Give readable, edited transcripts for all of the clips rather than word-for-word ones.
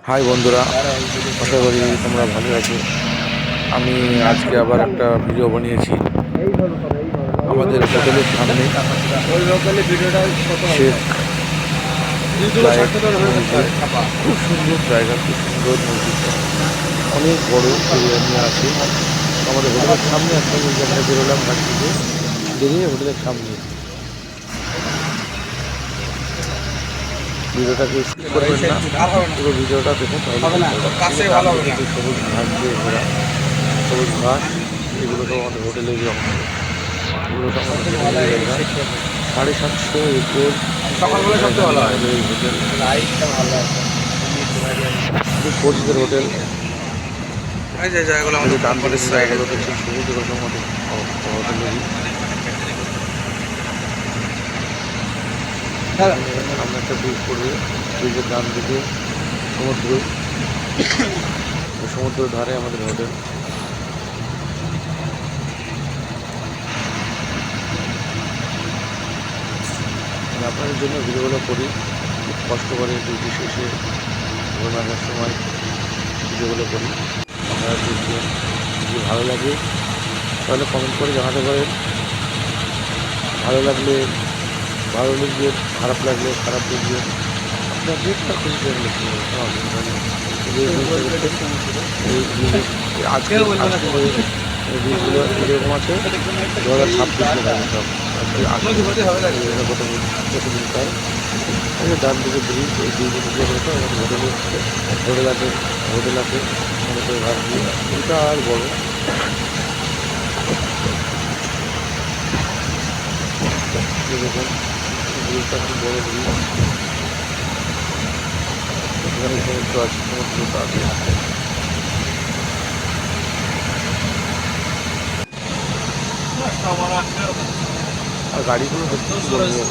High বন্ধুরা, আশা করি তোমরা ভালো আছো। আমি আজকে আবার একটা ভিডিও বানিয়েছি আমাদের হোটেলের সামনে শেখ খুব সুন্দর জায়গা, খুব সুন্দর মসজিদটা, অনেক বড় এরিয়া নিয়ে আছে। আমাদের হোটেলের সামনে একটা আমরা বেরোলাম গাড়ি থেকে, বেরিয়ে হোটেলের সামনে। ভিডিওটাকে স্কিপ করবেন না, পুরো ভিডিওটা দেখুন তাহলে সবুজ ঘাস দিয়ে ঘোরা, সবুজ ঘাস, এগুলো তো আমাদের হোটেলেরই অংশ। এগুলো তো আমাদের হোটেলের জায়গা। 750 একর আমাদের এই হোটেল, খুব পরিচিত হোটেল। ডান দিকে যে জায়গাগুলো দেখছেন সবুজ, এগুলো আমাদের হোটেলেরই। সামনে একটা ব্রিজ পড়বে, ব্রিজের ডান দিকে সমুদ্র, সমুদ্রের ধারে আমাদের হোটেল। আপনাদের জন্য ভিডিওগুলো করি, খুব কষ্ট করে ডিউটি শেষে ঘুরে আসার সময় ভিডিওগুলো করি। আপনারা দেখবেন, যদি ভালো লাগে তাহলে কমেন্ট করে জানাতে পারেন। ভালো লাগলে ভালো লিখবেন, খারাপ লাগলে খারাপ লিখবেন, আপনার যেটা খুশি করে লিখবেন। আজকে বীজগুলো এরকম আছে 2026 সব প্রতিদিনকার। ডান দিকে ব্রিজ, এই ব্রিজের দিকে রয়েছে হোটেল আছে, হোটেল আছে আমাদের ঘর দিয়ে, এটা আর বড়। দেখুন ব্রিজটা খুব বড় ব্রিজ, এখানে সমুদ্র আছে, সমুদ্রটা আছে। আর গাড়িগুলো দেখতে বলবো,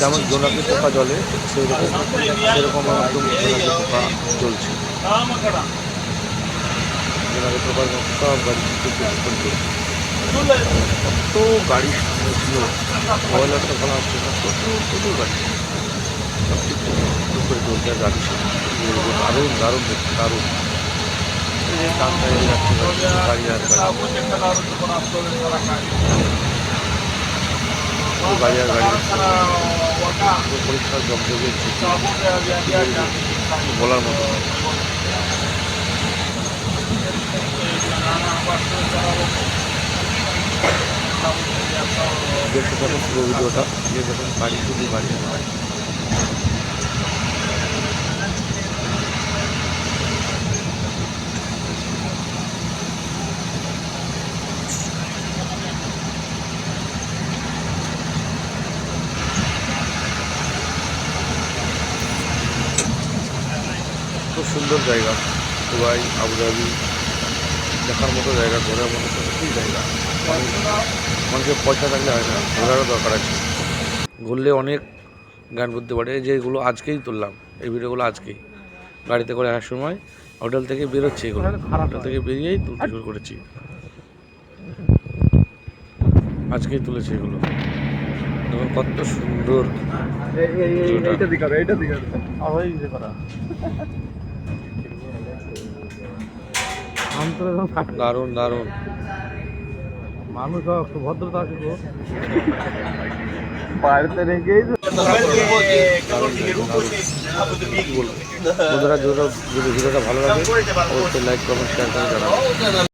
যেমন জোনাকি পোকা জলে সেরকম সেরকম একদম জোনাকি পোকা চলছে। জোনাকি পোকার মতো সব গাড়ি কত গাড়ি সামনে ছিল, ময়লাটা বলা হচ্ছে না, কত গাড়ি সব ঠিক করে চলছে। গাড়ি দারুণ দারুণ দেখতে, দারুণ। টানটায় যাচ্ছে গাড়ি আর গাড়ি আর গাড়ি পরিষ্কার জগজগে বলার মতো। দেখতে থাকুন পুরো ভিডিওটা, গিয়ে দেখুন গাড়ি শুধু গাড়ি আর গাড়ি। খুব সুন্দর জায়গা, দুবাই, আবুধাবি দেখার মতো জায়গা, ঘোরার মতো সত্যি জায়গা। মানুষের পয়সা থাকলে হয় না, ঘোরারও দরকার আছে। ঘুরলে অনেক জ্ঞান বুঝতে পারে। যেগুলো আজকেই তুললাম, এই ভিডিওগুলো আজকেই গাড়িতে করে আসার সময় হোটেল থেকে বেরোচ্ছে, এগুলো হোটেল থেকে বেরিয়েই তুলতে শুরু করেছি, আজকেই তুলেছি এগুলো। দেখুন কত সুন্দর, দারুণ দারুণ মানুষ, ভদ্রতা আছে গো বাড়িতে রেখেই। বন্ধুরা যদি ভিডিওটা ভালো লাগে অবশ্যই লাইক কমেন্ট শেয়ার করে জানাবেন।